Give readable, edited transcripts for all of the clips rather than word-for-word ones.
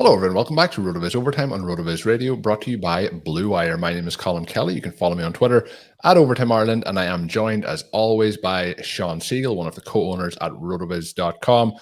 Hello, everyone. Welcome back to RotoViz Overtime on RotoViz Radio, brought to you by Blue Wire. My name is Colm Kelly. You can follow me on Twitter at Overtime Ireland, and I am joined, as always, by Shawn, Siegele, one of the co-owners at RotoViz.com,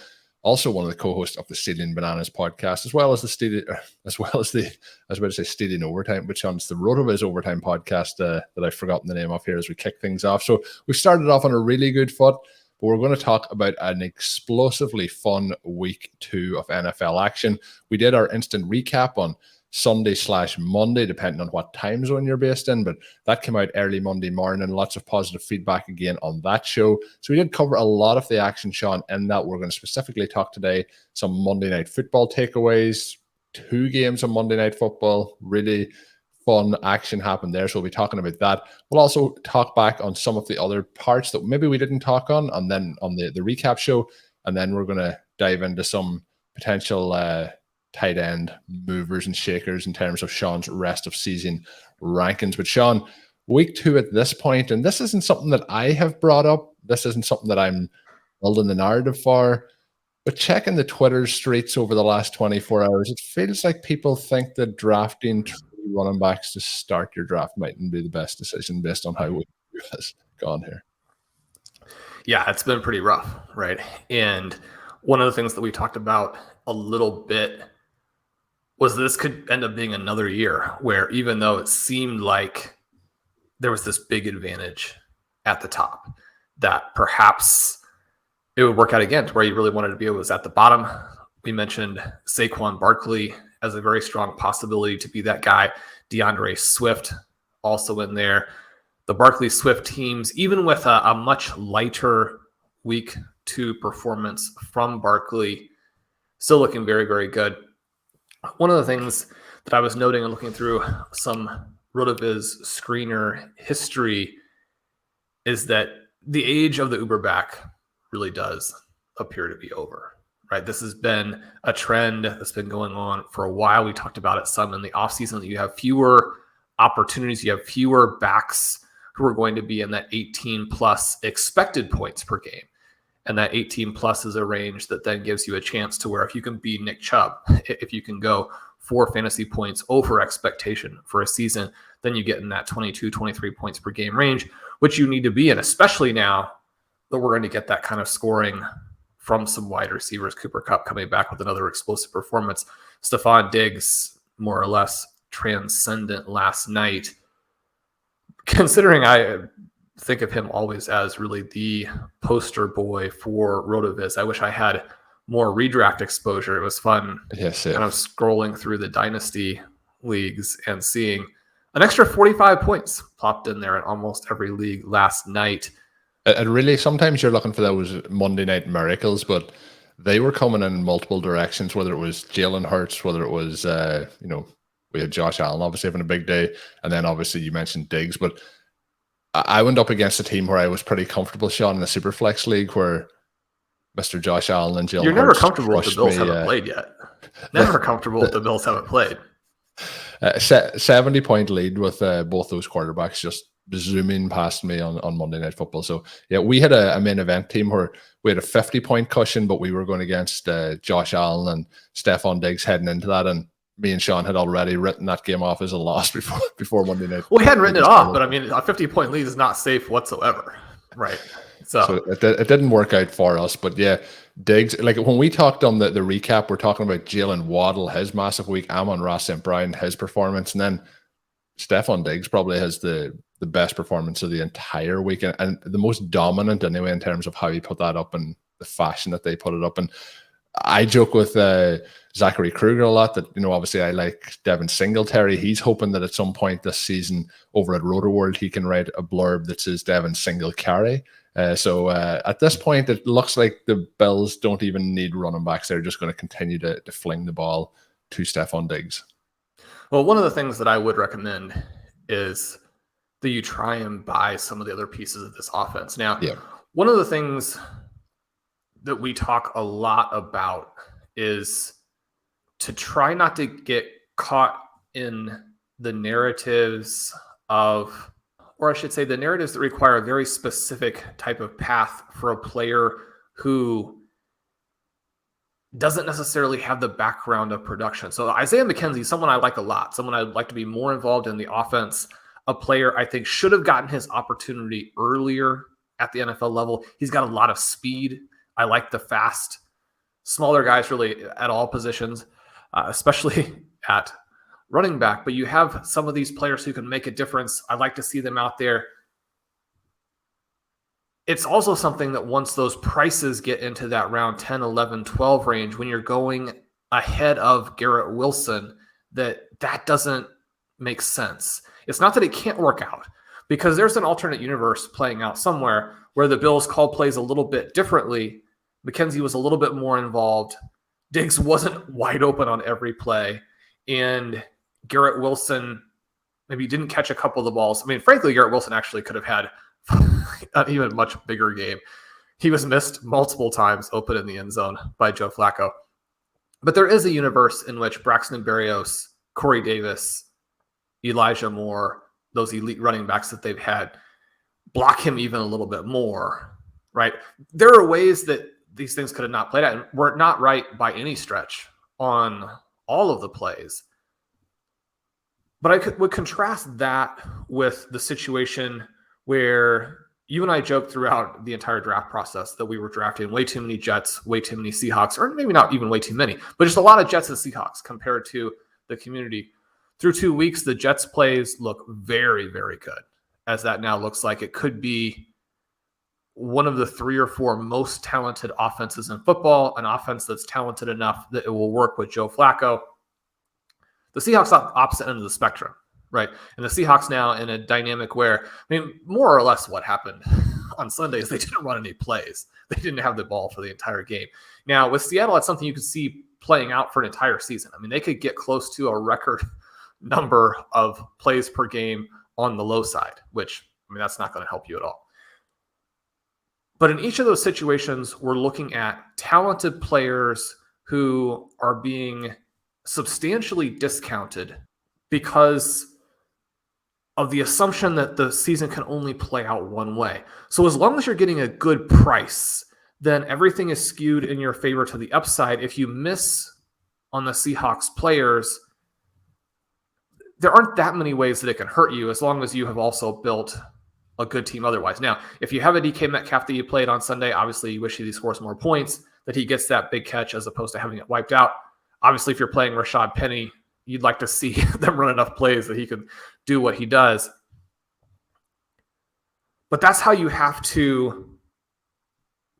also one of the co-hosts of the Stealing Bananas podcast, as well as the I was about to say Stealing Overtime, but Shawn, it's the RotoViz Overtime podcast that I've forgotten the name of here as we kick things off. So we started off on a really good foot. But we're going to talk about an explosively fun week 2 of NFL action. We did our instant recap on Sunday/Monday, depending on what time zone you're based in, but that came out early Monday morning. Lots of positive feedback again on that show. So we did cover a lot of the action, Shawn, in that we're going to specifically talk today some Monday Night Football takeaways, 2 games on Monday Night Football, really fun action happened there. So we'll be talking about that. We'll also talk back on some of the other parts that maybe we didn't talk on, and then on the recap show. And then we're going to dive into some potential tight end movers and shakers in terms of Shawn's rest of season rankings. But Shawn, week 2 at this point, and this isn't something that I have brought up. This isn't something that I'm building the narrative for. But checking the Twitter streets over the last 24 hours, it feels like people think that drafting running backs to start your draft mightn't be the best decision based on how week 2 has gone here. Yeah, it's been pretty rough, right? And one of the things that we talked about a little bit was this could end up being another year where, even though it seemed like there was this big advantage at the top, that perhaps it would work out again to where you really wanted to be was at the bottom. We mentioned Saquon Barkley as a very strong possibility to be that guy. DeAndre Swift also in there. The Barkley Swift teams, even with a much lighter week 2 performance from Barkley, still looking very, very good. One of the things that I was noting and looking through some RotoViz screener history is that the age of the Uber back really does appear to be over. Right, this has been a trend that's been going on for a while. We talked about it some in the offseason. You have fewer opportunities. You have fewer backs who are going to be in that 18-plus expected points per game. And that 18-plus is a range that then gives you a chance to where if you can be Nick Chubb, if you can go 4 fantasy points over expectation for a season, then you get in that 22, 23 points per game range, which you need to be in, especially now that we're going to get that kind of scoring from some wide receivers. Cooper Kupp coming back with another explosive performance. Stefan Diggs, more or less transcendent last night. Considering I think of him always as really the poster boy for RotoViz, I wish I had more redraft exposure. It was fun kind of scrolling through the dynasty leagues and seeing an extra 45 points popped in there in almost every league last night. And really, sometimes you're looking for those Monday night miracles, but they were coming in multiple directions, whether it was Jalen Hurts, whether it was, we had Josh Allen obviously having a big day. And then obviously you mentioned Diggs, but I went up against a team where I was pretty comfortable, Shawn, in the Superflex League where Mr. Josh Allen and Jalen Hurts. You're never comfortable if the Bills haven't played yet. Never comfortable if the Bills haven't played. 70-point lead with both those quarterbacks just zooming past me on Monday Night Football. So yeah, we had a main event team where we had a 50-point cushion, but we were going against Josh Allen and Stefan Diggs heading into that, and me and Shawn had already written that game off as a loss before Monday night. Well, we hadn't written it off, but I mean, a 50-point lead is not safe whatsoever, right? So it didn't work out for us, but yeah, Diggs, like when we talked on the recap, we're talking about Jalen Waddle, his massive week, Amon Ross St. Brown, his performance, and then Stefan Diggs probably has the best performance of the entire weekend and the most dominant anyway in terms of how he put that up and the fashion that they put it up. And I joke with Zachary Kruger a lot that, obviously I like Devin Singletary. He's hoping that at some point this season over at RotoWorld, he can write a blurb that says Devin Singletary. So at this point, it looks like the Bills don't even need running backs. They're just going to continue to fling the ball to Stefan Diggs. Well, one of the things that I would recommend is that you try and buy some of the other pieces of this offense. Now, one of the things that we talk a lot about is to try not to get caught in the narratives of, or I should say the narratives that require a very specific type of path for a player who doesn't necessarily have the background of production. So Isaiah McKenzie, someone I like a lot, someone I'd like to be more involved in the offense, a player I think should have gotten his opportunity earlier at the NFL level. He's got a lot of speed. I like the fast, smaller guys really at all positions, especially at running back. But you have some of these players who can make a difference. I'd like to see them out there. It's also something that once those prices get into that round 10, 11, 12 range, when you're going ahead of Garrett Wilson, that doesn't make sense. It's not that it can't work out, because there's an alternate universe playing out somewhere where the Bills call plays a little bit differently. McKenzie was a little bit more involved. Diggs wasn't wide open on every play. And Garrett Wilson maybe didn't catch a couple of the balls. I mean, frankly, Garrett Wilson actually could have had an even much bigger game. He was missed multiple times open in the end zone by Joe Flacco. But there is a universe in which Braxton Berrios, Corey Davis, Elijah Moore, those elite running backs that they've had, block him even a little bit more, right? There are ways that these things could have not played out, and we're not right by any stretch on all of the plays. But I would contrast that with the situation where you and I joked throughout the entire draft process that we were drafting way too many Jets, way too many Seahawks, or maybe not even way too many, but just a lot of Jets and Seahawks compared to the community. Through 2 weeks, the Jets plays look very, very good, as that now looks like it could be one of the 3 or 4 most talented offenses in football, an offense that's talented enough that it will work with Joe Flacco. The Seahawks are opposite end of the spectrum, right? And the Seahawks now in a dynamic where, I mean, more or less what happened on Sunday is they didn't run any plays. They didn't have the ball for the entire game. Now, with Seattle, that's something you could see playing out for an entire season. I mean, they could get close to a record number of plays per game on the low side, which, I mean, that's not going to help you at all. But in each of those situations, we're looking at talented players who are being substantially discounted because of the assumption that the season can only play out one way. So as long as you're getting a good price, then everything is skewed in your favor to the upside. If you miss on the Seahawks players, there aren't that many ways that it can hurt you, as long as you have also built a good team otherwise. Now, if you have a DK Metcalf that you played on Sunday, obviously you wish he scores more points, that he gets that big catch as opposed to having it wiped out. Obviously, if you're playing Rashad Penny, you'd like to see them run enough plays that he can do what he does. But that's how you have to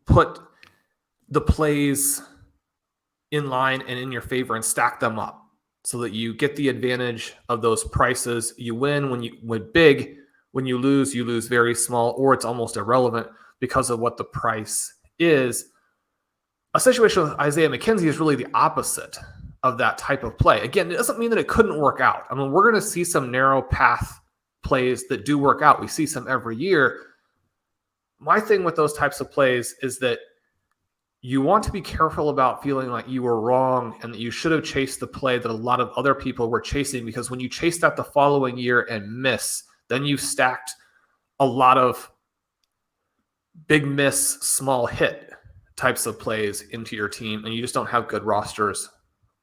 put the plays in line and in your favor and stack them up so that you get the advantage of those prices. You win when you win big. When you lose very small, or it's almost irrelevant because of what the price is. A situation with Isaiah McKenzie is really the opposite of that type of play. Again, it doesn't mean that it couldn't work out. I mean, we're going to see some narrow path plays that do work out. We see some every year. My thing with those types of plays is that you want to be careful about feeling like you were wrong and that you should have chased the play that a lot of other people were chasing, because when you chase that the following year and miss, then you've stacked a lot of big miss, small hit types of plays into your team, and you just don't have good rosters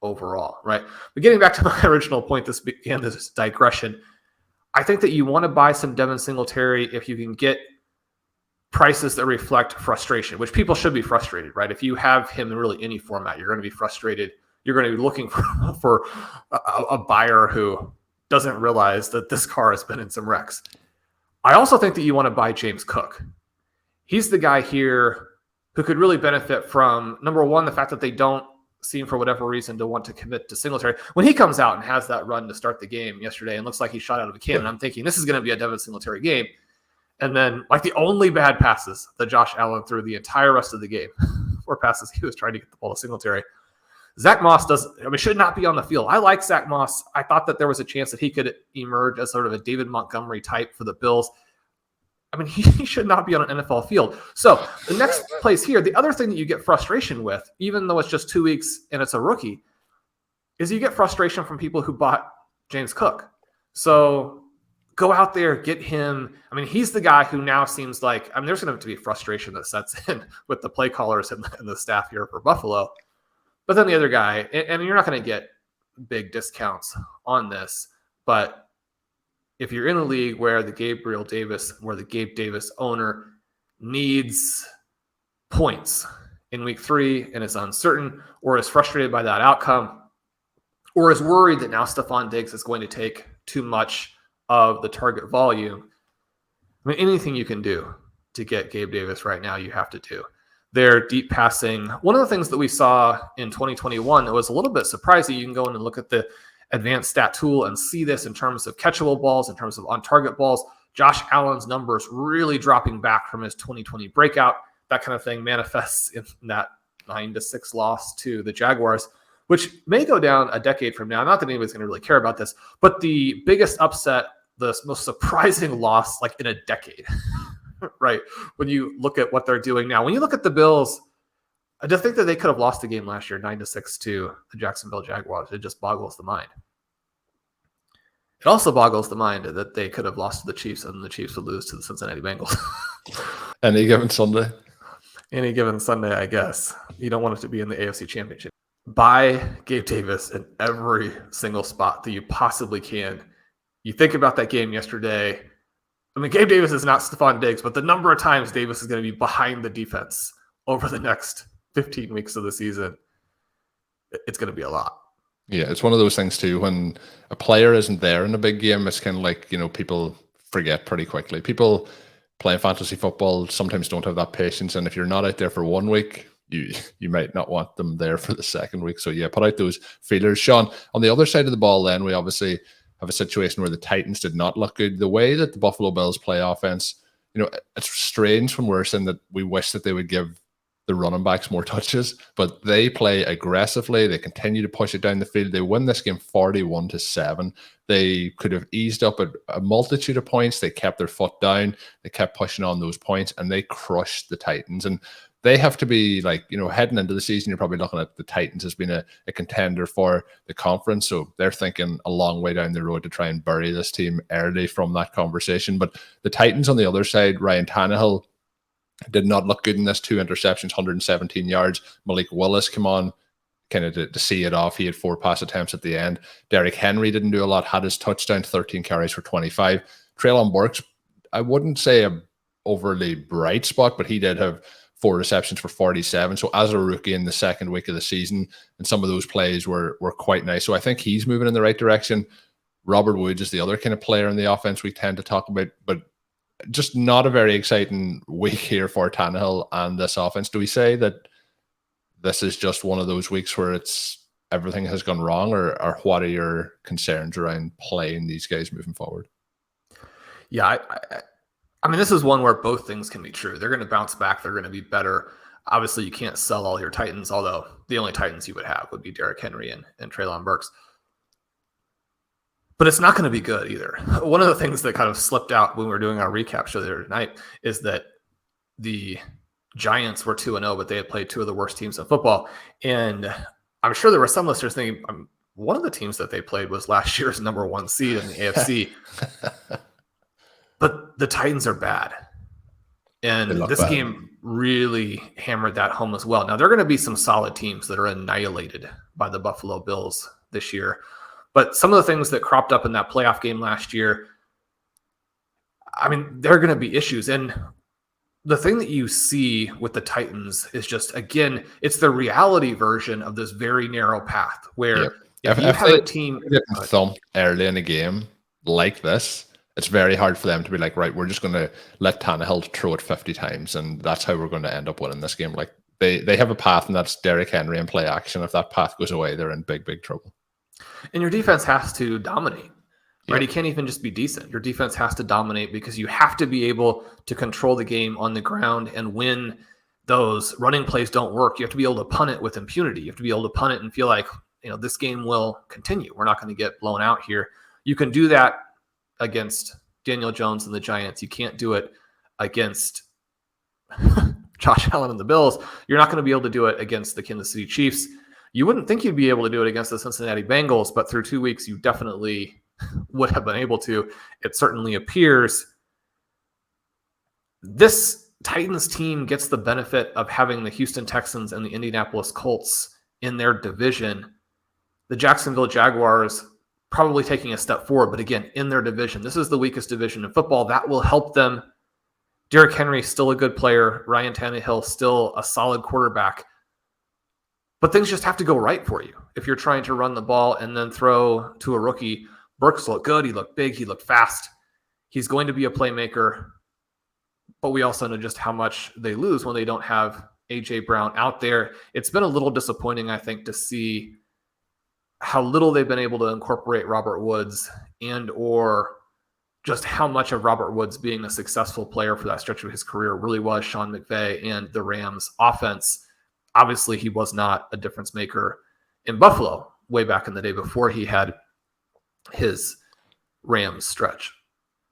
overall, right? But getting back to my original point, this began this digression. I think that you want to buy some Devin Singletary if you can get prices that reflect frustration, which people should be frustrated, right? If you have him in really any format, you're going to be frustrated. You're going to be looking for a buyer who doesn't realize that this car has been in some wrecks. I also think that you want to buy James Cook. He's the guy here who could really benefit from, number one, the fact that they don't seem for whatever reason to want to commit to Singletary. When he comes out and has that run to start the game yesterday and looks like he shot out of a cannon, I'm thinking this is going to be a Devin Singletary game. And then like the only bad passes that Josh Allen threw the entire rest of the game were passes he was trying to get the ball to Singletary. Zach Moss should not be on the field. I like Zach Moss. I thought that there was a chance that he could emerge as sort of a David Montgomery type for the Bills. I mean, he should not be on an NFL field. So the next place here, the other thing that you get frustration with, even though it's just 2 weeks and it's a rookie, is you get frustration from people who bought James Cook. So go out there, get him. I mean, he's the guy who now seems like, there's going to have to be frustration that sets in with the play callers and the staff here for Buffalo. But then the other guy, and you're not going to get big discounts on this, but if you're in a league where the Gabe Davis owner needs points in week 3 and is uncertain, or is frustrated by that outcome, or is worried that now Stefan Diggs is going to take too much of the target volume, I mean, anything you can do to get Gabe Davis right now, you have to do. Their deep passing, one of the things that we saw in 2021 that was a little bit surprising, you can go in and look at the advanced stat tool and see this in terms of catchable balls, in terms of on-target balls. Josh Allen's numbers really dropping back from his 2020 breakout. That kind of thing manifests in that 9-6 loss to the Jaguars, which may go down a decade from now. Not that anybody's going to really care about this, but the biggest upset, the most surprising loss like in a decade, right? When you look at what they're doing now, when you look at the Bills, I just think that they could have lost the game last year, 9-6 to the Jacksonville Jaguars. It just boggles the mind. It also boggles the mind that they could have lost to the Chiefs and the Chiefs would lose to the Cincinnati Bengals. Any given Sunday. Any given Sunday, I guess. You don't want it to be in the AFC Championship. Buy Gabe Davis in every single spot that you possibly can. You think about that game yesterday. I mean, Gabe Davis is not Stefan Diggs, but the number of times Davis is going to be behind the defense over the next 15 weeks of the season, it's going to be a lot. Yeah, it's one of those things too. When a player isn't there in a big game, it's kind of like, people forget pretty quickly. People playing fantasy football sometimes don't have that patience. And if you're not out there for 1 week, you might not want them there for the second week. So yeah, put out those feelers. Shawn, on the other side of the ball, then we obviously have a situation where the Titans did not look good. The way that the Buffalo Bills play offense, it's strange when we're saying that we wish that they would give the running backs more touches, but they play aggressively. They continue to push it down the field. They win this game 41-7. They could have eased up a multitude of points. They kept their foot down. They kept pushing on those points, and they crushed the Titans. And they have to be heading into the season, you're probably looking at the Titans as being a contender for the conference. So they're thinking a long way down the road to try and bury this team early from that conversation. But the Titans on the other side, Ryan Tannehill did not look good in this. 2 interceptions, 117 yards. Malik Willis come on kind of to see it off. He had 4 pass attempts at the end. Derrick Henry didn't do a lot, had his touchdown, 13 carries for 25. Treylon Burks, I wouldn't say a overly bright spot, but he did have 4 receptions for 47. So as a rookie in the second week of the season, and some of those plays were quite nice. So I think he's moving in the right direction. Robert Woods is the other kind of player in the offense we tend to talk about, but just not a very exciting week here for Tannehill and this offense. Do we say that this is just one of those weeks where everything has gone wrong, or what are your concerns around playing these guys moving forward? Yeah, I mean, this is one where both things can be true. They're going to bounce back. They're going to be better. Obviously, you can't sell all your Titans, although the only Titans you would have would be Derrick Henry and Treylon Burks. But it's not going to be good either. One of the things that kind of slipped out when we were doing our recap show the other night is that the Giants were 2-0, but they had played 2 of the worst teams in football. And I'm sure there were some listeners thinking one of the teams that they played was last year's number 1 seed in the AFC. But the Titans are bad. And this game really hammered that home as well. Now, there are going to be some solid teams that are annihilated by the Buffalo Bills this year. But some of the things that cropped up in that playoff game last year, I mean, there are going to be issues. And the thing that you see with the Titans is just, again, it's the reality version of this very narrow path where if you have a team getting thumped early in a game like this, it's very hard for them to be like, right, we're just going to let Tannehill throw it 50 times, and that's how we're going to end up winning this game. Like they have a path, and that's Derrick Henry and play action. If that path goes away, they're in big, big trouble. And your defense has to dominate, right? You can't even just be decent. Your defense has to dominate because you have to be able to control the game on the ground. And when those running plays don't work, you have to be able to punt it with impunity. You have to be able to punt it and feel like, this game will continue. We're not going to get blown out here. You can do that against Daniel Jones and the Giants. You can't do it against Josh Allen and the Bills. You're not going to be able to do it against the Kansas City Chiefs. You wouldn't think you'd be able to do it against the Cincinnati Bengals, but through 2 weeks, you definitely would have been able to. It certainly appears. This Titans team gets the benefit of having the Houston Texans and the Indianapolis Colts in their division. The Jacksonville Jaguars probably taking a step forward, but again, in their division. This is the weakest division in football. That will help them. Derrick Henry, still a good player. Ryan Tannehill, still a solid quarterback. But things just have to go right for you. If you're trying to run the ball and then throw to a rookie, Burks looked good. He looked big. He looked fast. He's going to be a playmaker. But we also know just how much they lose when they don't have A.J. Brown out there. It's been a little disappointing, I think, to see how little they've been able to incorporate Robert Woods and or just how much of Robert Woods being a successful player for that stretch of his career really was Sean McVay and the Rams offense. Obviously, he was not a difference maker in Buffalo way back in the day before he had his Rams stretch.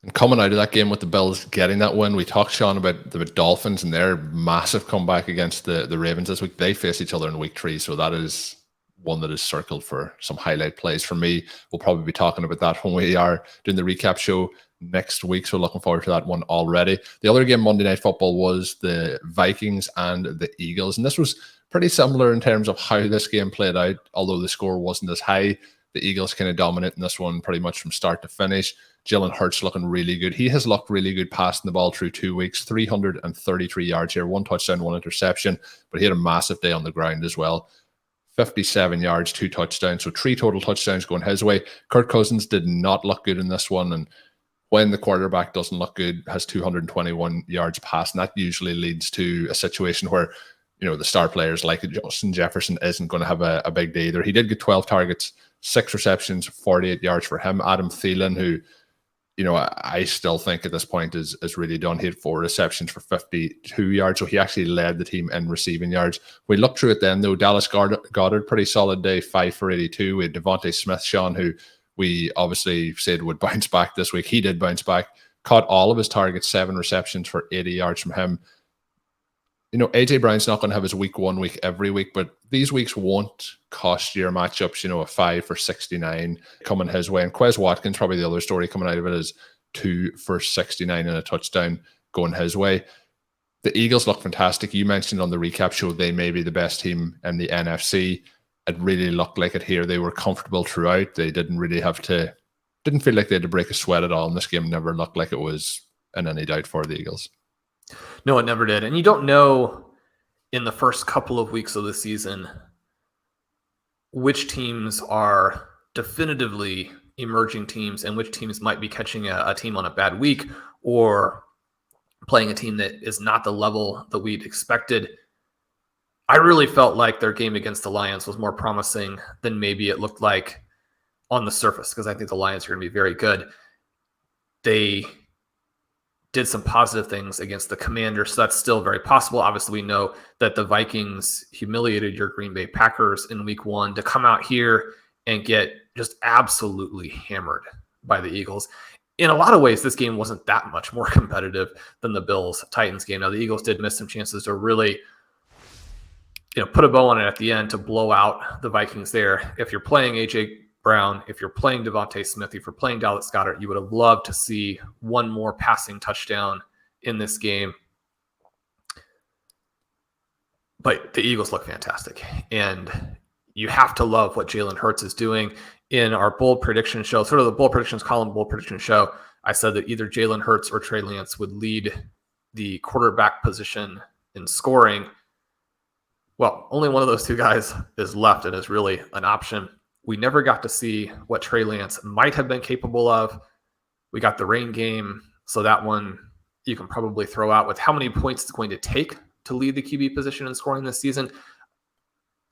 And coming out of that game with the Bills getting that win, we talked, Shawn, about the Dolphins and their massive comeback against the Ravens this week. They face each other in week 3, so that is one that is circled for some highlight plays for me. We'll probably be talking about that when we are doing the recap show next week, so looking forward to that one already. The other game Monday Night Football was the Vikings and the Eagles, and this was pretty similar in terms of how this game played out, although the score wasn't as high. The Eagles kind of dominating this one pretty much from start to finish. Jalen Hurts looking really good. He has looked really good passing the ball through 2 weeks, 333 yards here, 1 touchdown, 1 interception, but he had a massive day on the ground as well. 57 yards, 2 touchdowns, so 3 total touchdowns going his way. Kirk Cousins did not look good in this one, and when the quarterback doesn't look good, has 221 yards passing, that usually leads to a situation where, you know, the star players like Justin Jefferson isn't going to have a big day either. He did get 12 targets, 6 receptions, 48 yards for him. Adam Thielen, who, you know, I still think at this point is really done. He had 4 receptions for 52 yards, so he actually led the team in receiving yards. We looked through it then, though. Dallas Goedert, pretty solid day, 5 for 82. We had Devontae Smith, Shawn, who we obviously said would bounce back this week. He did bounce back, caught all of his targets, 7 receptions for 80 yards from him. You know, A.J. Brown's not going to have his week 1 week every week, but these weeks won't cost your matchups. You know, a 5 for 69 coming his way. And Quez Watkins, probably the other story coming out of it, is 2 for 69 and a touchdown going his way. The Eagles look fantastic. You mentioned on the recap show they may be the best team in the NFC. It really looked like it here. They were comfortable throughout. They didn't really didn't feel like they had to break a sweat at all. And this game never looked like it was in any doubt for the Eagles. No, it never did. And you don't know in the first couple of weeks of the season which teams are definitively emerging teams and which teams might be catching a team on a bad week or playing a team that is not the level that we'd expected. I really felt like their game against the Lions was more promising than maybe it looked like on the surface, because I think the Lions are going to be very good. They did some positive things against the Commanders, so that's still very possible. Obviously, we know that the Vikings humiliated your Green Bay Packers in week 1. To come out here and get just absolutely hammered by the Eagles. In a lot of ways, this game wasn't that much more competitive than the Bills-Titans game. Now, the Eagles did miss some chances to really, you know, put a bow on it at the end to blow out the Vikings there. If you're playing A.J. Brown, if you're playing Devontae Smith, if you're playing Dallas Goedert, you would have loved to see one more passing touchdown in this game. But the Eagles look fantastic. And you have to love what Jalen Hurts is doing. In our bold prediction show, sort of the bold predictions column, bold prediction show, I said that either Jalen Hurts or Trey Lance would lead the quarterback position in scoring. Well, only one of those two guys is left and is really an option. We never got to see what Trey Lance might have been capable of. We got the rain game, so that one you can probably throw out with how many points it's going to take to lead the QB position in scoring this season.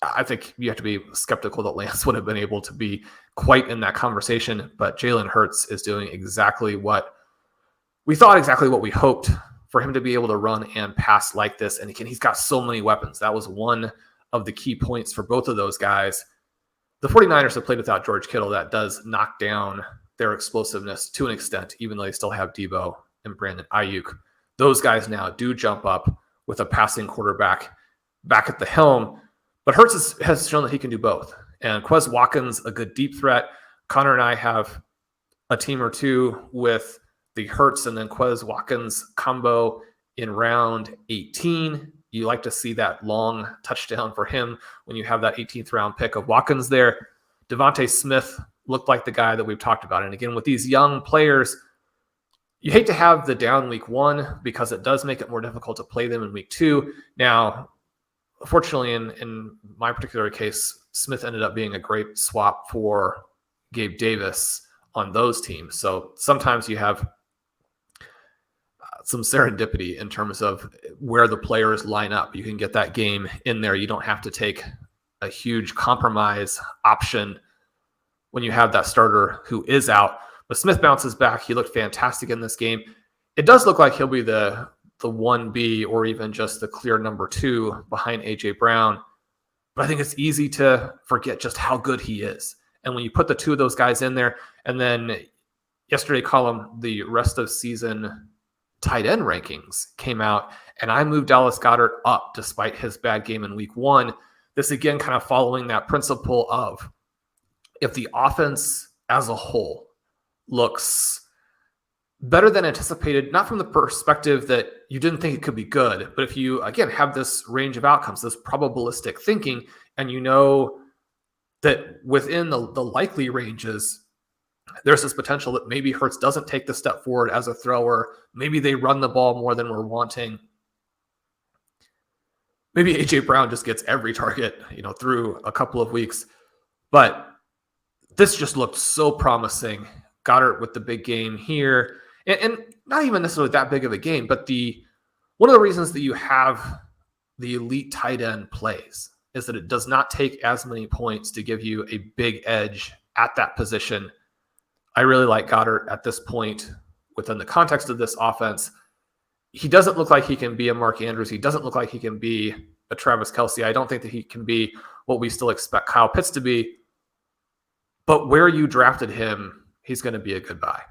I think you have to be skeptical that Lance would have been able to be quite in that conversation, but Jalen Hurts is doing exactly what we thought, exactly what we hoped for him to be able to run and pass like this. And again, he's got so many weapons. That was one of the key points for both of those guys. The 49ers have played without George Kittle. That does knock down their explosiveness to an extent, even though they still have Debo and Brandon Ayuk. Those guys now do jump up with a passing quarterback back at the helm. But Hurts has shown that he can do both. And Quez Watkins, a good deep threat. Connor and I have a team or two with the Hurts and then Quez Watkins combo in round 18. You like to see that long touchdown for him when you have that 18th round pick of Watkins there. Devontae Smith looked like the guy that we've talked about. And again, with these young players, you hate to have the down week 1 because it does make it more difficult to play them in week 2. Now, fortunately, in my particular case, Smith ended up being a great swap for Gabe Davis on those teams. So sometimes you have some serendipity in terms of where the players line up. You can get that game in there. You don't have to take a huge compromise option when you have that starter who is out. But Smith bounces back. He looked fantastic in this game. It does look like he'll be the 1B or even just the clear number 2 behind A.J. Brown. But I think it's easy to forget just how good he is. And when you put the 2 of those guys in there, and then yesterday, Colm, the rest of season tight end rankings came out, and I moved Dallas Goedert up despite his bad game in week 1. This again kind of following that principle of if the offense as a whole looks better than anticipated, not from the perspective that you didn't think it could be good, but if you, again, have this range of outcomes, this probabilistic thinking, and you know that within the likely ranges, there's this potential that maybe Hurts doesn't take the step forward as a thrower. Maybe they run the ball more than we're wanting. Maybe A.J. Brown just gets every target, through a couple of weeks. But this just looked so promising. Goddard with the big game here. And not even necessarily that big of a game, but one of the reasons that you have the elite tight end plays is that it does not take as many points to give you a big edge at that position. I really like Goddard at this point within the context of this offense. He doesn't look like he can be a Mark Andrews. He doesn't look like he can be a Travis Kelce. I don't think that he can be what we still expect Kyle Pitts to be. But where you drafted him, he's going to be a good buy.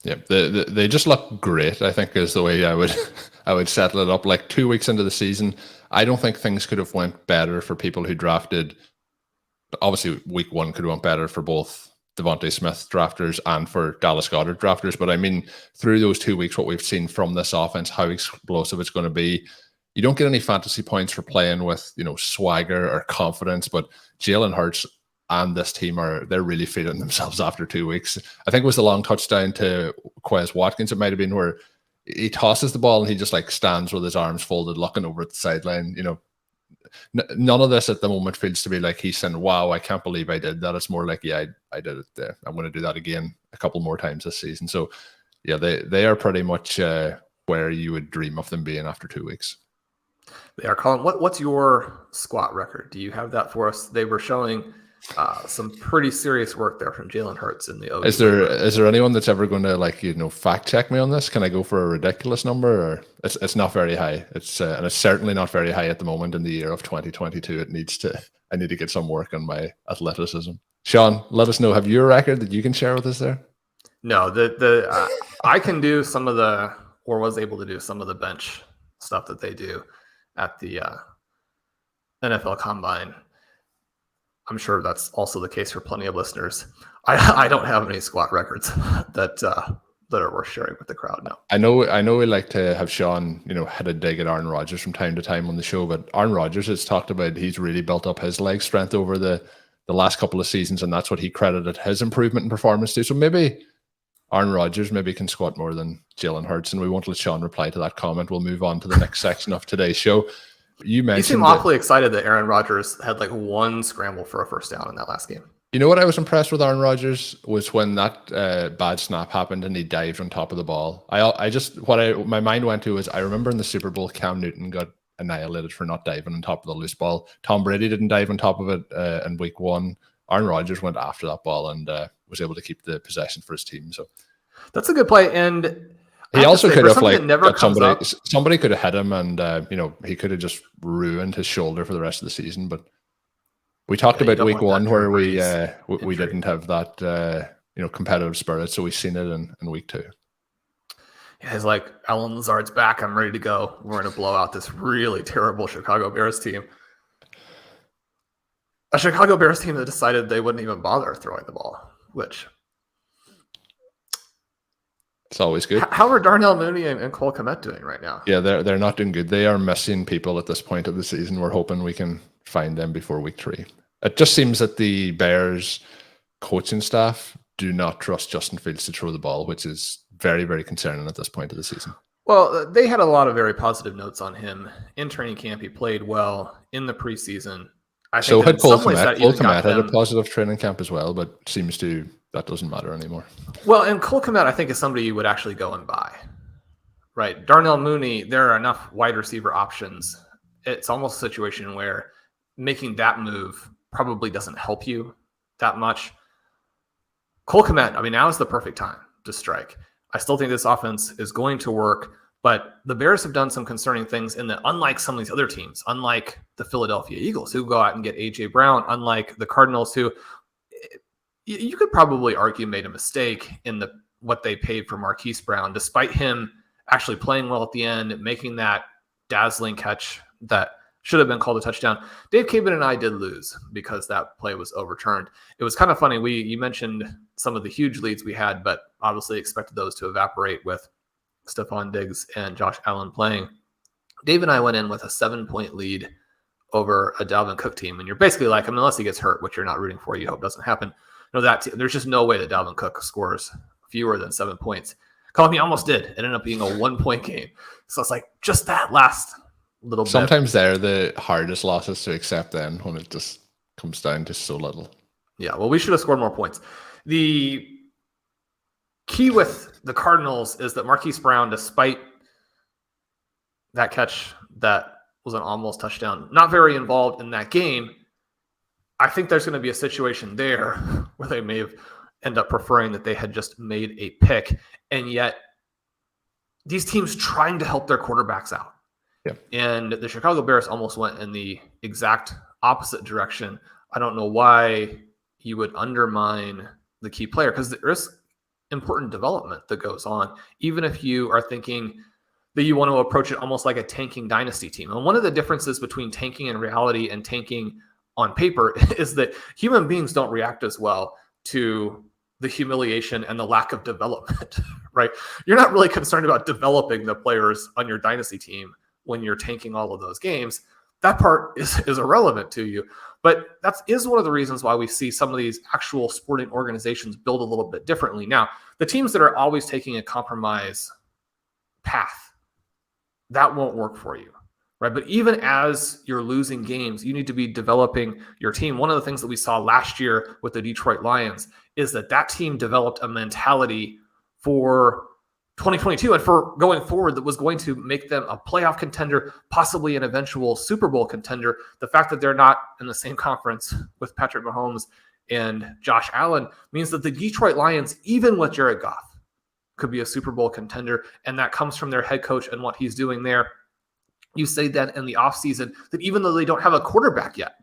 Yeah, they just look great, I think, is the way I would settle it up. Like 2 weeks into the season, I don't think things could have went better for people who drafted. Obviously, week 1 could have went better for both Devontae Smith drafters and for Dallas Goedert drafters. But I mean, through those 2 weeks, what we've seen from this offense, how explosive it's going to be. You don't get any fantasy points for playing with, swagger or confidence, but Jalen Hurts and this team they're really feeling themselves after 2 weeks. I think it was the long touchdown to Quez Watkins. It might have been where he tosses the ball and he just stands with his arms folded, looking over at the sideline. None of this at the moment feels to be like he's saying, wow, I can't believe I did that. It's more like, yeah, I did it there. I'm going to do that again a couple more times this season. So yeah, they are pretty much where you would dream of them being after 2 weeks. They are. Colin, what's your squat record? Do you have that for us? They were showing some pretty serious work there from Jalen Hurts in the OU. Is there anyone that's ever going to fact check me on this? Can I go for a ridiculous number? Or it's not very high. It's and it's certainly not very high at the moment in the year of 2022. I need to get some work on my athleticism. Shawn, let us know. Have you a record that you can share with us there? No, I can do some of was able to do some of the bench stuff that they do at the NFL Combine. I'm sure that's also the case for plenty of listeners. I don't have any squat records that are worth sharing with the crowd now. I know we like to have Shawn, had a dig at Aaron Rodgers from time to time on the show, but Aaron Rodgers has talked about he's really built up his leg strength over the last couple of seasons, and that's what he credited his improvement in performance to. So maybe Aaron Rodgers can squat more than Jalen Hurts, and we won't let Shawn reply to that comment. We'll move on to the next section of today's show. You mentioned seem awfully excited that Aaron Rodgers had one scramble for a first down in that last game. You know what I was impressed with Aaron Rodgers was when that bad snap happened and he dived on top of the ball. My mind went to was I remember in the Super Bowl Cam Newton got annihilated for not diving on top of the loose ball. Tom Brady didn't dive on top of it in week 1. Aaron Rodgers went after that ball and was able to keep the possession for his team. So that's a good play. And he also could have somebody could have hit him and he could have just ruined his shoulder for the rest of the season. But we talked about week 1 where we didn't have that competitive spirit, so we've seen it in week 2. Yeah, it's like Allen Lazard's back. I'm ready to go. We're going to blow out this really terrible Chicago Bears team. A Chicago Bears team that decided they wouldn't even bother throwing the ball, which It's always good. How are Darnell Mooney and Cole Kmet doing right now? Yeah, they're not doing good. They are missing people at this point of the season. We're hoping we can find them before week 3. It just seems that the Bears coaching staff do not trust Justin Fields to throw the ball, which is very, very concerning at this point of the season. Well, they had a lot of very positive notes on him in training camp. He played well in the preseason. I think So had Cole Kmet. Cole Kmet had a them positive training camp as well, but seems to that doesn't matter anymore. Well, and Cole Kmet, I think, is somebody you would actually go and buy. Right. Darnell Mooney, there are enough wide receiver options. It's almost a situation where making that move probably doesn't help you that much. Cole Kmet, I mean, now is the perfect time to strike. I still think this offense is going to work, but the Bears have done some concerning things in that, unlike some of these other teams, unlike the Philadelphia Eagles, who go out and get A.J. Brown, unlike the Cardinals, who you could probably argue made a mistake in what they paid for Marquise Brown, despite him actually playing well at the end, making that dazzling catch that should have been called a touchdown. Dave Caban and I did lose because that play was overturned. It was kind of funny. You mentioned some of the huge leads we had, but obviously expected those to evaporate with Stefan Diggs and Josh Allen playing. Dave and I went in with a 7-point lead over a Dalvin Cook team. And you're basically like, I mean, unless he gets hurt, which you're not rooting for, you hope doesn't happen. There's just no way that Dalvin Cook scores fewer than 7 points. Colm, he almost did. It ended up being a 1-point game. So it's like just that last little bit. Sometimes they're the hardest losses to accept then when it just comes down to so little. Yeah, well, we should have scored more points. The key with the Cardinals is that Marquise Brown, despite that catch that was an almost touchdown, not very involved in that game. I think there's going to be a situation there where they may have end up preferring that they had just made a pick, and yet these teams trying to help their quarterbacks out. Yeah. And the Chicago Bears almost went in the exact opposite direction. I don't know why you would undermine the key player, because there is important development that goes on, even if you are thinking that you want to approach it almost like a tanking dynasty team. And one of the differences between tanking in reality and tanking on paper is that human beings don't react as well to the humiliation and the lack of development, right? You're not really concerned about developing the players on your dynasty team when you're tanking all of those games. That part is irrelevant to you. But that is one of the reasons why we see some of these actual sporting organizations build a little bit differently. Now, the teams that are always taking a compromise path, that won't work for you, right? But even as you're losing games, you need to be developing your team. One of the things that we saw last year with the Detroit Lions is that team developed a mentality for 2022 and for going forward that was going to make them a playoff contender, possibly an eventual Super Bowl contender. The fact that they're not in the same conference with Patrick Mahomes and Josh Allen means that the Detroit Lions, even with Jared Goff, could be a Super Bowl contender, and that comes from their head coach and what he's doing there. You say that in the offseason, that even though they don't have a quarterback yet,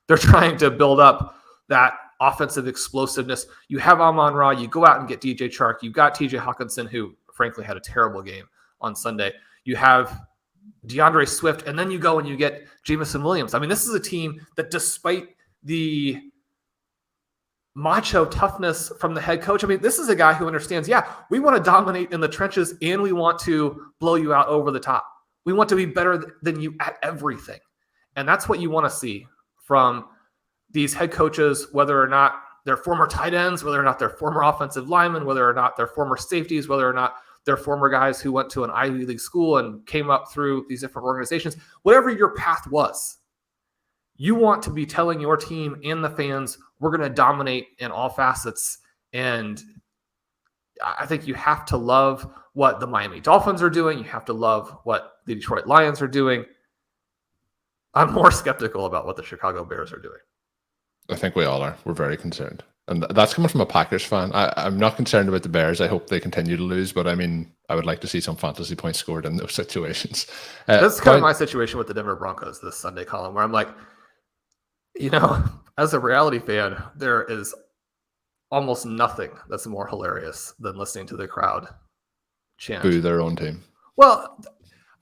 they're trying to build up that offensive explosiveness. You have Amon-Ra, you go out and get DJ Chark, you got TJ Hawkinson, who frankly had a terrible game on Sunday. You have DeAndre Swift, and then you go and you get Jameson Williams. I mean, this is a team that, despite the macho toughness from the head coach, I mean, this is a guy who understands, yeah, we want to dominate in the trenches and we want to blow you out over the top. We want to be better than you at everything. And that's what you want to see from these head coaches, whether or not they're former tight ends, whether or not they're former offensive linemen, whether or not they're former safeties, whether or not they're former guys who went to an Ivy League school and came up through these different organizations. Whatever your path was, you want to be telling your team and the fans, we're going to dominate in all facets. And I think you have to love what the Miami Dolphins are doing. You have to love what the Detroit Lions are doing. I'm more skeptical about what the Chicago Bears are doing. I think we all are. We're very concerned. And that's coming from a Packers fan. I'm not concerned about the Bears. I hope they continue to lose, but I mean, I would like to see some fantasy points scored in those situations. That's kind of my situation with the Denver Broncos this Sunday, Colm, where I'm like, as a reality fan, there is almost nothing that's more hilarious than listening to the crowd chant. Boo their own team. Well,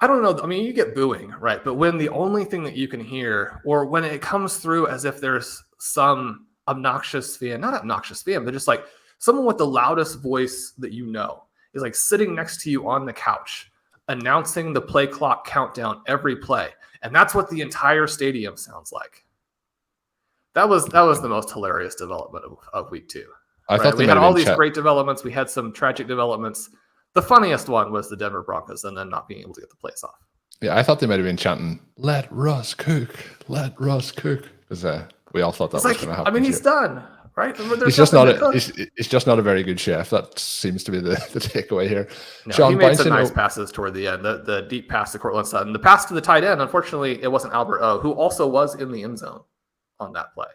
I don't know. I mean, you get booing, right? But when the only thing that you can hear, or when it comes through as if there's some obnoxious fan, not obnoxious fan, but just like someone with the loudest voice that you know, is like sitting next to you on the couch, announcing the play clock countdown every play. And that's what the entire stadium sounds like. That was the most hilarious development of week 2. I thought we had all these great developments. We had some tragic developments. The funniest one was the Denver Broncos and then not being able to get the plays off. Yeah, I thought they might have been chanting, "Let Russ cook, let Russ cook," because we all thought that was going to happen. I mean, he's done, right? He's just not a very good chef. That seems to be the takeaway here. No, Shawn, he made some nice passes toward the end. The deep pass to Courtland Sutton. The pass to the tight end, unfortunately, it wasn't Albert O, who also was in the end zone on that play.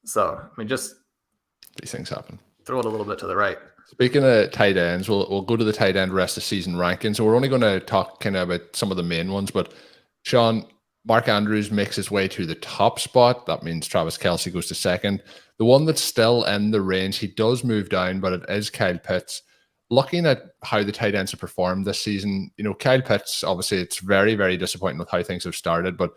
So, I mean, just these things happen. Throw it a little bit to the right. Speaking of tight ends, we'll go to the tight end rest of season rankings. So we're only going to talk kind of about some of the main ones. But Shawn, Mark Andrews makes his way to the top spot. That means Travis Kelce goes to second. The one that's still in the range, he does move down, but it is Kyle Pitts. Looking at how the tight ends have performed this season, Kyle Pitts, obviously it's very, very disappointing with how things have started, but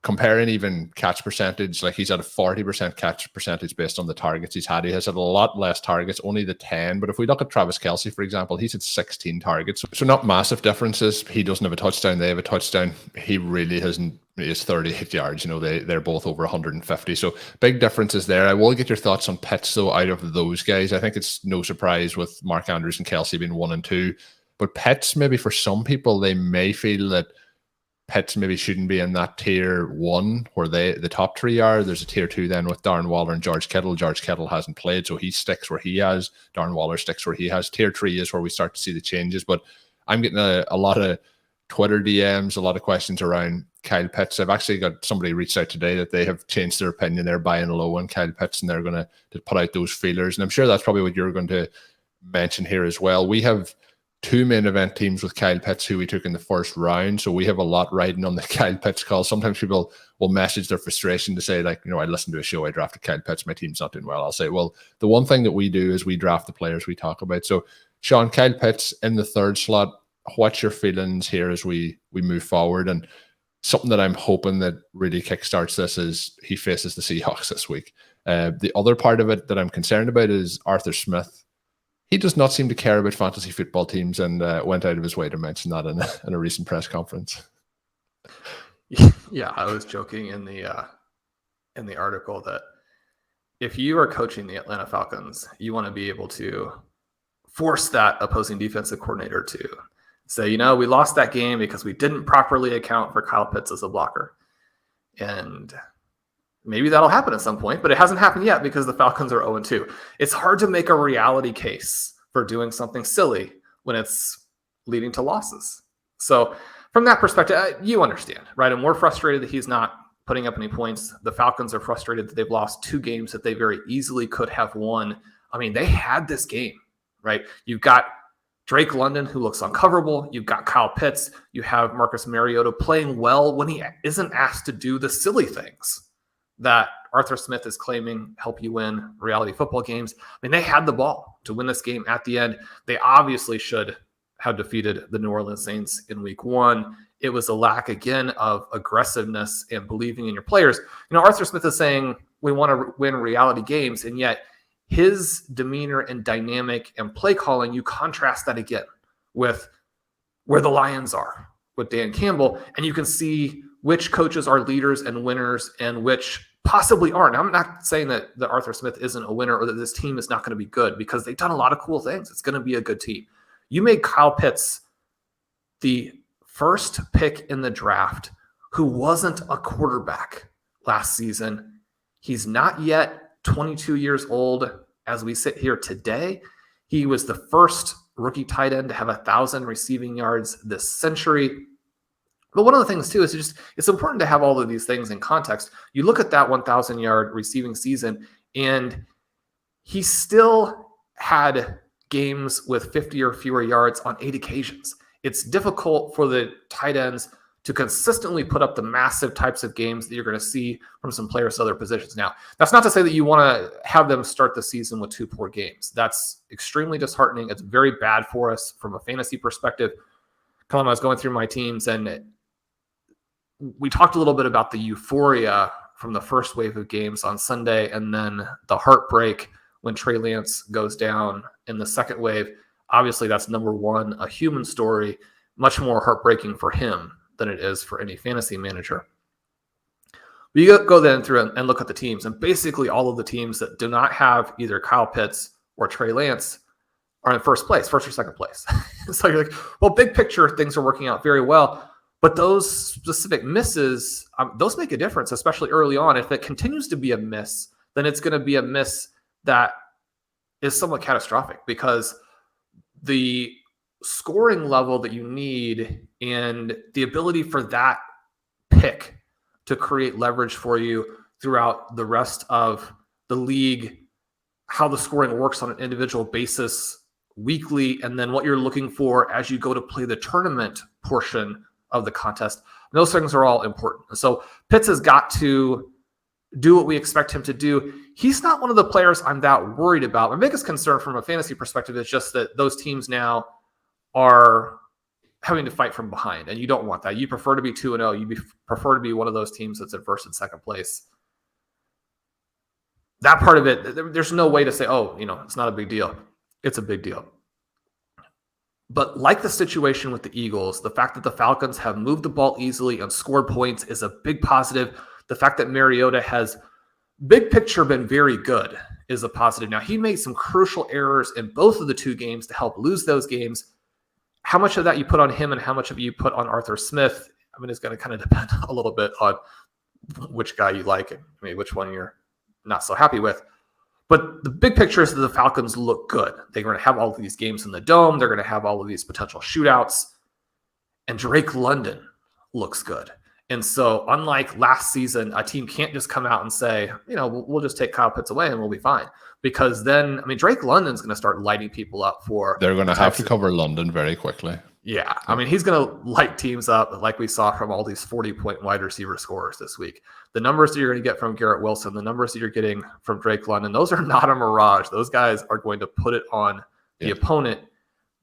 comparing even catch percentage, like he's at a 40% catch percentage based on the targets he's had. He has had a lot less targets, only the 10. But if we look at Travis Kelce, for example, he's had 16 targets. So not massive differences. He doesn't have a touchdown. They have a touchdown. He really hasn't. He has 38 yards. They're both over 150. So big differences there. I will get your thoughts on Pitts, though, out of those guys. I think it's no surprise with Mark Andrews and Kelce being 1 and 2. But Pitts, maybe for some people, they may feel that Pitts maybe shouldn't be in that tier 1 where the top 3 are. There's a tier 2 then with Darren Waller and George Kittle. George Kittle hasn't played, so he sticks where he has. Darren Waller sticks where he has. Tier 3 is where we start to see the changes. But I'm getting a lot of Twitter DMs, a lot of questions around Kyle Pitts. I've actually got somebody reached out today that they have changed their opinion. They're buying low on Kyle Pitts and they're going to put out those feelers. And I'm sure that's probably what you're going to mention here as well. We have 2 main event teams with Kyle Pitts who we took in the first round. So we have a lot riding on the Kyle Pitts call. Sometimes people will message their frustration to say, like, I listened to a show, I drafted Kyle Pitts, my team's not doing well. I'll say, well, the one thing that we do is we draft the players we talk about. So Shawn, Kyle Pitts in the 3rd slot, what's your feelings here as we move forward? And something that I'm hoping that really kickstarts this is he faces the Seahawks this week. The other part of it that I'm concerned about is Arthur Smith. He does not seem to care about fantasy football teams and went out of his way to mention that in a recent press conference. Yeah, I was joking in the article that if you are coaching the Atlanta Falcons, you want to be able to force that opposing defensive coordinator to say, we lost that game because we didn't properly account for Kyle Pitts as a blocker. And maybe that'll happen at some point, but it hasn't happened yet because the Falcons are 0-2. It's hard to make a reality case for doing something silly when it's leading to losses. So from that perspective, you understand, right? And we're frustrated that he's not putting up any points. The Falcons are frustrated that they've lost 2 games that they very easily could have won. I mean, they had this game, right? You've got Drake London, who looks uncoverable. You've got Kyle Pitts. You have Marcus Mariota playing well when he isn't asked to do the silly things that Arthur Smith is claiming help you win reality football games. I mean, they had the ball to win this game at the end. They obviously should have defeated the New Orleans Saints in week 1. It was a lack, again, of aggressiveness and believing in your players. Arthur Smith is saying we want to win reality games, and yet his demeanor and dynamic and play calling, you contrast that again with where the Lions are with Dan Campbell, and you can see which coaches are leaders and winners and which possibly aren't. I'm not saying that Arthur Smith isn't a winner or that this team is not going to be good because they've done a lot of cool things. It's going to be a good team. You made Kyle Pitts the first pick in the draft who wasn't a quarterback last season. He's not yet 22 years old as we sit here today. He was the first rookie tight end to have 1,000 receiving yards this century. But one of the things, too, is it's important to have all of these things in context. You look at that 1,000-yard receiving season, and he still had games with 50 or fewer yards on 8 occasions. It's difficult for the tight ends to consistently put up the massive types of games that you're going to see from some players at other positions. Now, that's not to say that you want to have them start the season with 2 poor games. That's extremely disheartening. It's very bad for us from a fantasy perspective. Colm, I was going through my teams, and we talked a little bit about the euphoria from the first wave of games on Sunday and then the heartbreak when Trey Lance goes down in the second wave. Obviously, that's number one, a human story, much more heartbreaking for him than it is for any fantasy manager. But you go then through and look at the teams, and basically all of the teams that do not have either Kyle Pitts or Trey Lance are in first or second place. So you're like, well, big picture, things are working out very well. But those specific misses, those make a difference, especially early on. If it continues to be a miss, then it's going to be a miss that is somewhat catastrophic, because the scoring level that you need and the ability for that pick to create leverage for you throughout the rest of the league, how the scoring works on an individual basis weekly, and then what you're looking for as you go to play the tournament portion of the contest. Those things are all important. So Pitts has got to do what we expect him to do. He's not one of the players I'm that worried about. My biggest concern from a fantasy perspective is just that those teams now are having to fight from behind, and you don't want that. You prefer to be 2-0. You prefer to be one of those teams that's at first and second place. That part of it, there's no way to say, oh, it's not a big deal. It's a big deal. But like the situation with the Eagles, the fact that the Falcons have moved the ball easily and scored points is a big positive. The fact that Mariota has, big picture, been very good is a positive. Now, he made some crucial errors in both of the two games to help lose those games. How much of that you put on him and how much of it you put on Arthur Smith, it's going to kind of depend a little bit on which guy you like and maybe which one you're not so happy with. But the big picture is that the Falcons look good. They're going to have all of these games in the Dome. They're going to have all of these potential shootouts. And Drake London looks good. And so unlike last season, a team can't just come out and say, we'll just take Kyle Pitts away and we'll be fine. Because then, Drake London's going to start lighting people up for... They're going to have to cover London very quickly. Yeah. He's going to light teams up like we saw from all these 40-point wide receiver scorers this week. The numbers that you're going to get from Garrett Wilson, the numbers that you're getting from Drake London, those are not a mirage. Those guys are going to put it on the opponent.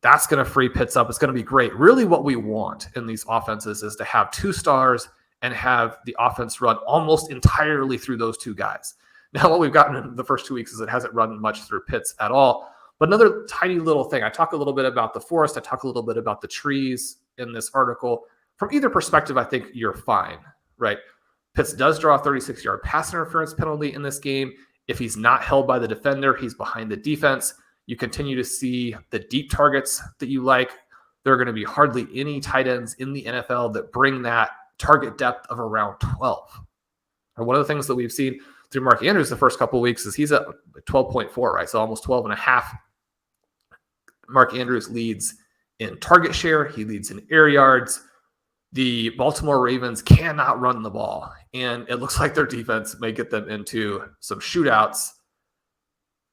That's going to free Pitts up. It's going to be great. Really what we want in these offenses is to have two stars and have the offense run almost entirely through those two guys. Now, what we've gotten in the first 2 weeks is it hasn't run much through Pitts at all. But another tiny little thing, I talk a little bit about the forest. I talk a little bit about the trees in this article. From either perspective, I think you're fine, right? Pitts does draw a 36-yard pass interference penalty in this game. If he's not held by the defender, he's behind the defense. You continue to see the deep targets that you like. There are going to be hardly any tight ends in the NFL that bring that target depth of around 12. And one of the things that we've seen through Mark Andrews the first couple of weeks is he's at 12.4, right? So almost 12 and a half. Mark Andrews leads in target share. He leads in air yards. The Baltimore Ravens cannot run the ball, and it looks like their defense may get them into some shootouts.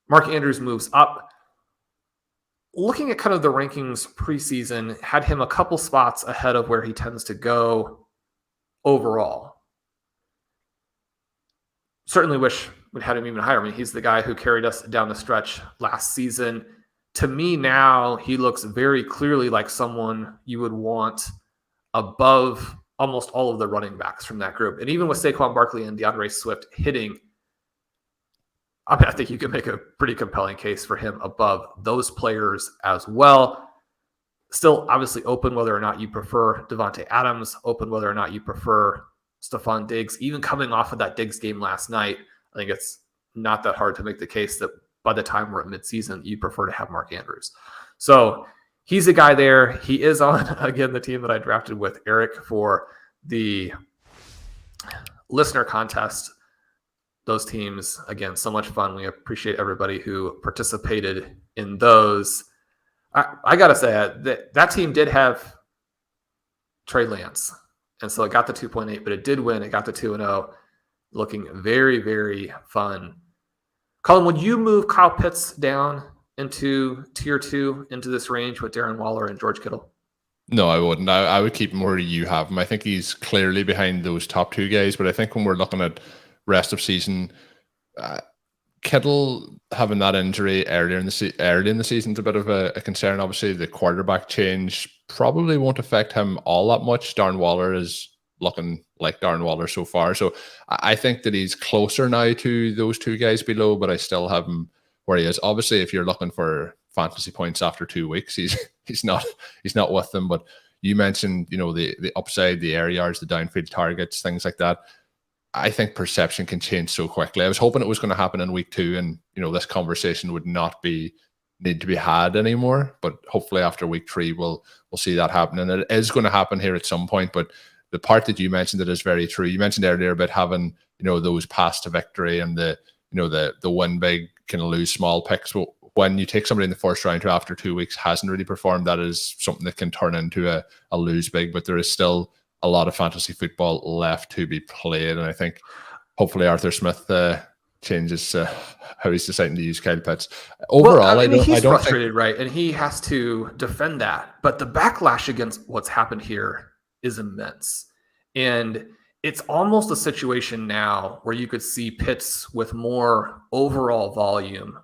Mark Andrews moves up. Looking at kind of the rankings preseason, had him a couple spots ahead of where he tends to go overall. Certainly wish we'd had him even higher. He's the guy who carried us down the stretch last season. To me now, he looks very clearly like someone you would want above almost all of the running backs from that group. And even with Saquon Barkley and DeAndre Swift hitting, I think you can make a pretty compelling case for him above those players as well. Still obviously open whether or not you prefer Devontae Adams, open whether or not you prefer Stefan Diggs. Even coming off of that Diggs game last night, I think it's not that hard to make the case that by the time we're at midseason, you prefer to have Mark Andrews. So he's a guy there. He is on, again, the team that I drafted with Eric for the listener contest. Those teams, again, so much fun. We appreciate everybody who participated in those. I got to say, that team did have Trey Lance. And so it got the 2.8, but it did win. It got the 2-0, looking very, very fun. Colm, would you move Kyle Pitts down into tier 2, into this range with Darren Waller and George Kittle? No, I wouldn't. I would keep him where you have him. I think he's clearly behind those top two guys, but I think when we're looking at rest of season, Kittle having that injury early in the season is a bit of a concern. Obviously, the quarterback change probably won't affect him all that much. Darren Waller is looking like Darren Waller so far. So I think that he's closer now to those two guys below, but I still have him where he is. Obviously, if you're looking for fantasy points after 2 weeks. He's not with them. But you mentioned, the upside, the air yards, the downfield targets, things like that. I think perception can change so quickly. I was hoping it was going to happen in week 2, and this conversation would not need to be had anymore. But hopefully after week 3, we'll see that happen, and it is going to happen here at some point. But the part that you mentioned that is very true. You mentioned earlier about having those paths to victory and the win big, kind of lose small picks. But when you take somebody in the first round who after 2 weeks hasn't really performed, that is something that can turn into a lose big. But there is still a lot of fantasy football left to be played, and I think hopefully Arthur Smith changes how he's deciding to use Kyle Pitts. Overall, I don't frustrated, think... right? And he has to defend that. But the backlash against what's happened here is immense. And it's almost a situation now where you could see Pitts with more overall volume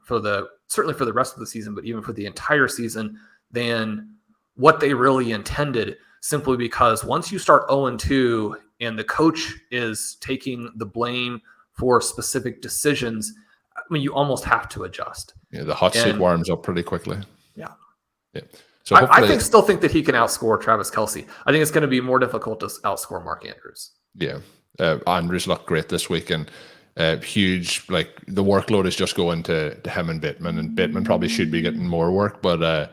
certainly for the rest of the season, but even for the entire season, than what they really intended, simply because once you start 0-2 and the coach is taking the blame for specific decisions, I mean, you almost have to adjust. Yeah, the hot seat warms up pretty quickly. Yeah. So I still think that he can outscore Travis Kelce. I think it's going to be more difficult to outscore Mark Andrews. Yeah. Andrews looked great this week, and huge, like the workload is just going to him and Bateman probably should be getting more work, but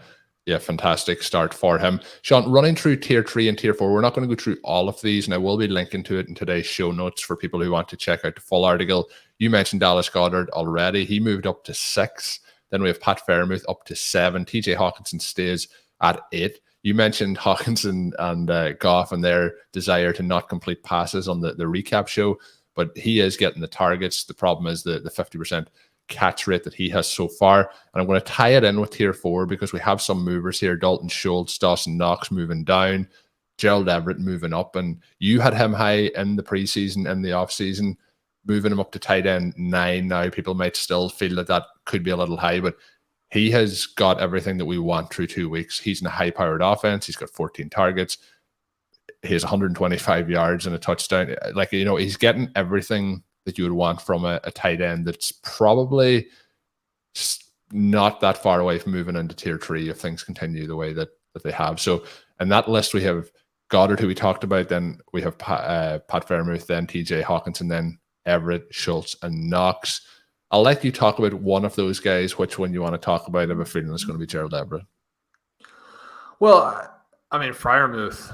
fantastic start for him. Shawn, running through tier 3 and tier 4, we're not going to go through all of these, and I will be linking to it in today's show notes for people who want to check out the full article. You mentioned Dallas Goedert already. He moved up to 6. Then we have Pat Fairmouth up to 7. TJ Hawkinson stays at 8. You mentioned Hawkinson and Goff and their desire to not complete passes on the recap show, but he is getting the targets. The problem is the 50% catch rate that he has so far. And I'm going to tie it in with tier 4 because we have some movers here. Dalton Schultz, Dawson Knox moving down, Gerald Everett moving up. And you had him high in the preseason and the offseason, moving him up to tight end 9 now. People might still feel that could be a little high, but he has got everything that we want through 2 weeks. He's in a high-powered offense. He's got 14 targets. He has 125 yards and a touchdown. He's getting everything that you would want from a tight end that's probably not that far away from moving into tier 3 if things continue the way that they have. So in that list, we have Goddard, who we talked about. Then we have Pat Fairmouth, then TJ Hawkinson, then Everett, Schultz, and Knox. I'll let you talk about one of those guys. Which one you want to talk about? I have a feeling it's going to be Gerald Everett. Well, I mean, Freiermuth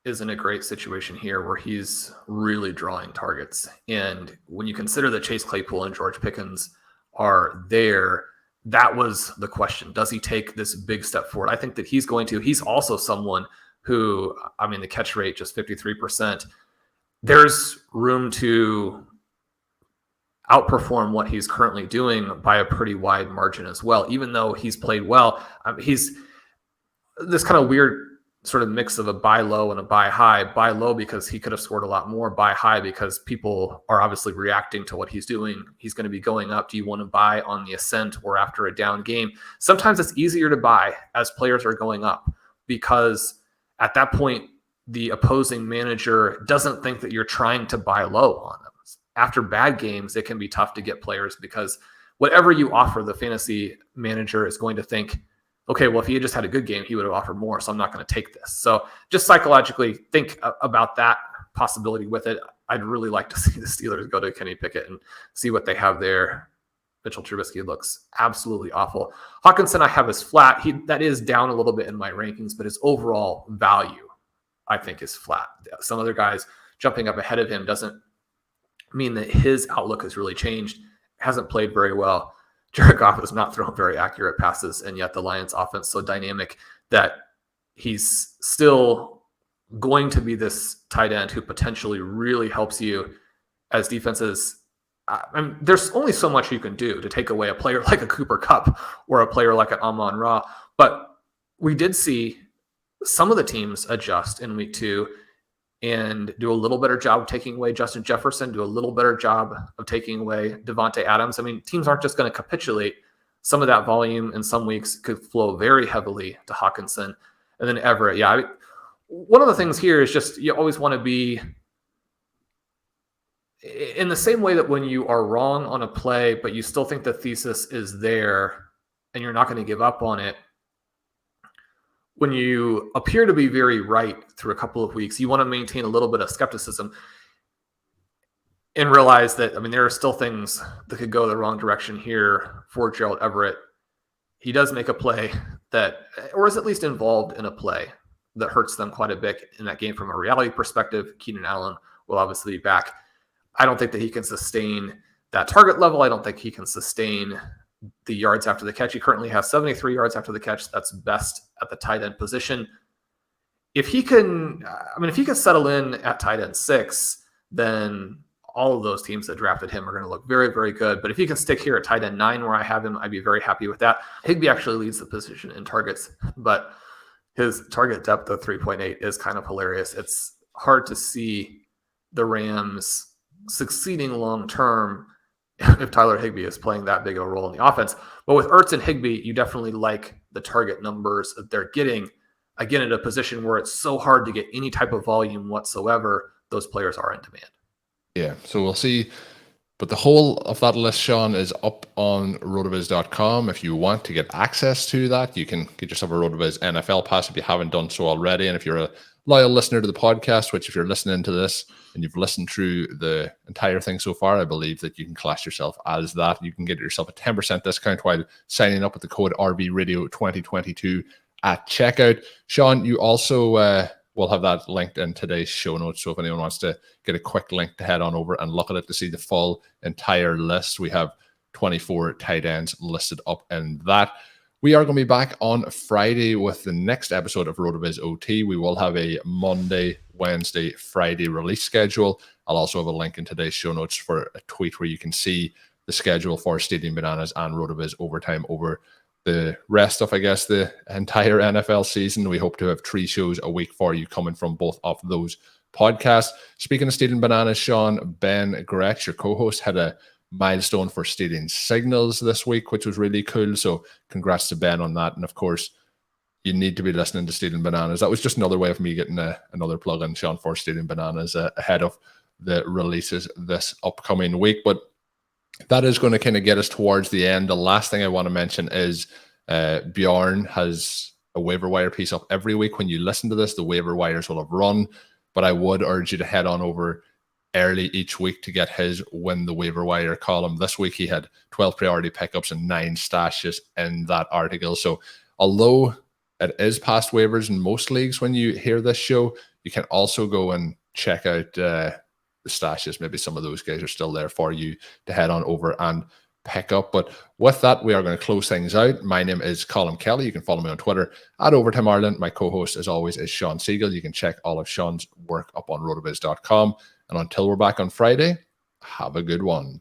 is in a great situation here where he's really drawing targets. And when you consider that Chase Claypool and George Pickens are there, that was the question. Does he take this big step forward? I think that he's going to. He's also someone who, I mean, the catch rate, just 53%. There's room to outperform what he's currently doing by a pretty wide margin as well, even though he's played well. He's this kind of weird sort of mix of a buy low and a buy high. Buy low because he could have scored a lot more. Buy high because people are obviously reacting to what he's doing. He's going to be going up. Do you want to buy on the ascent or after a down game? Sometimes it's easier to buy as players are going up because at that point, the opposing manager doesn't think that you're trying to buy low on them. After bad games, it can be tough to get players because whatever you offer, the fantasy manager is going to think, okay, well, if he had just had a good game, he would have offered more, so I'm not going to take this. So just psychologically think about that possibility with it. I'd really like to see the Steelers go to Kenny Pickett and see what they have there. Mitchell Trubisky looks absolutely awful. Hawkinson I have as flat. That is down a little bit in my rankings, but his overall value, I think, is flat. Some other guys jumping up ahead of him doesn't mean that his outlook has really changed. Hasn't played very well. Jared Goff has not thrown very accurate passes, and yet the Lions offense so dynamic that he's still going to be this tight end who potentially really helps you as defenses. I mean, there's only so much you can do to take away a player like a Cooper Kupp or a player like an Amon-Ra, but we did see some of the teams adjust in week 2 and do a little better job of taking away Justin Jefferson, do a little better job of taking away Devontae Adams. I mean, teams aren't just going to capitulate. Some of that volume in some weeks could flow very heavily to Hawkinson. And then Everett, yeah. I mean, one of the things here is just you always want to be in the same way that when you are wrong on a play, but you still think the thesis is there, and you're not going to give up on it, when you appear to be very right through a couple of weeks, you want to maintain a little bit of skepticism and realize that, I mean, there are still things that could go the wrong direction here for Gerald Everett. He does make a play that, or is at least involved in a play that hurts them quite a bit in that game from a reality perspective. Keenan Allen will obviously be back. I don't think that he can sustain that target level. I don't think he can sustain the yards after the catch. He currently has 73 yards after the catch. That's best at the tight end position. If he can settle in at tight end 6, then all of those teams that drafted him are going to look very, very good. But if he can stick here at tight end 9 where I have him, I'd be very happy with that. Higbee actually leads the position in targets, but his target depth of 3.8 is kind of hilarious. It's hard to see the Rams succeeding long-term if Tyler Higbee is playing that big of a role in the offense. But with Ertz and Higbee, you definitely like the target numbers that they're getting. Again, at a position where it's so hard to get any type of volume whatsoever, those players are in demand. Yeah, so we'll see. But the whole of that list, Shawn, is up on rotoviz.com. If you want to get access to that, you can get yourself a RotoViz NFL pass if you haven't done so already. And if you're a loyal listener to the podcast, which if you're listening to this and you've listened through the entire thing so far, I believe that you can class yourself as that. You can get yourself a 10% discount while signing up with the code RVRadio2022 at checkout. Shawn, you also we'll have that linked in today's show notes. So if anyone wants to get a quick link to head on over and look at it to see the full entire list, we have 24 tight ends listed up in that. We are going to be back on Friday with the next episode of RotoViz OT. We will have a Monday, Wednesday, Friday release schedule. I'll also have a link in today's show notes for a tweet where you can see the schedule for Stadium Bananas and RotoViz Overtime over the rest of, I guess, the entire NFL season. We hope to have 3 shows a week for you coming from both of those podcasts. Speaking of Stadium Bananas, Shawn, Ben Gretsch, your co-host, had a milestone for Stadium Signals this week, which was really cool. So congrats to Ben on that. And of course, you need to be listening to Stadium Bananas. That was just another way of me getting another plug in, Shawn, for Stadium Bananas ahead of the releases this upcoming week. But that is going to kind of get us towards the end. The last thing I want to mention is Bjorn has a waiver wire piece up every week. When you listen to this, the waiver wires will have run, but I would urge you to head on over early each week to get his win the waiver wire column. This week he had 12 priority pickups and 9 stashes in that article. So although it is past waivers in most leagues when you hear this show, you can also go and check out the stashes. Maybe some of those guys are still there for you to head on over and pick up. But with that, we are going to close things out. My name is Colm Kelly. You can follow me on Twitter at Overtime Ireland. My co-host, as always, is Shawn Siegele. You can check all of Shawn's work up on rotoviz.com. And until we're back on Friday, have a good one.